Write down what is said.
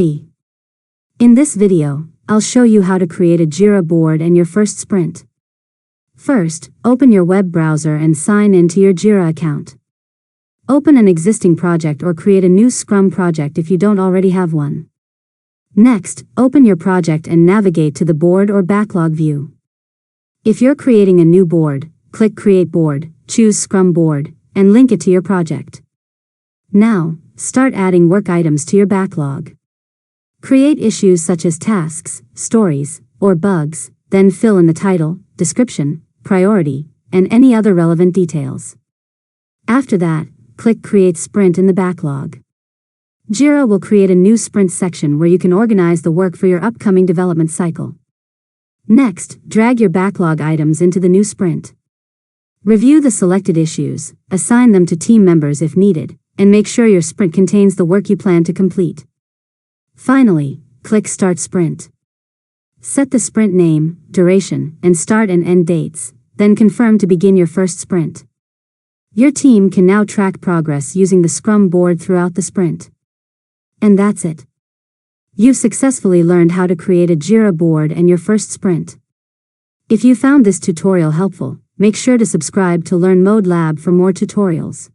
In this video, I'll show you how to create a Jira board and your first sprint. First, open your web browser and sign in to your Jira account. Open an existing project or create a new Scrum project if you don't already have one. Next, open your project and navigate to the board or backlog view. If you're creating a new board, click Create Board, choose Scrum Board, and link it to your project. Now, start adding work items to your backlog. Create issues such as tasks, stories, or bugs, then fill in the title, description, priority, and any other relevant details. After that, click Create Sprint in the backlog. Jira will create a new sprint section where you can organize the work for your upcoming development cycle. Next, drag your backlog items into the new sprint. Review the selected issues, assign them to team members if needed, and make sure your sprint contains the work you plan to complete. Finally, click Start Sprint. Set the sprint name, duration, and start and end dates, then confirm to begin your first sprint. Your team can now track progress using the Scrum board throughout the sprint. And that's it. You've successfully learned how to create a Jira board and your first sprint. If you found this tutorial helpful, make sure to subscribe to Learn Mode Lab for more tutorials.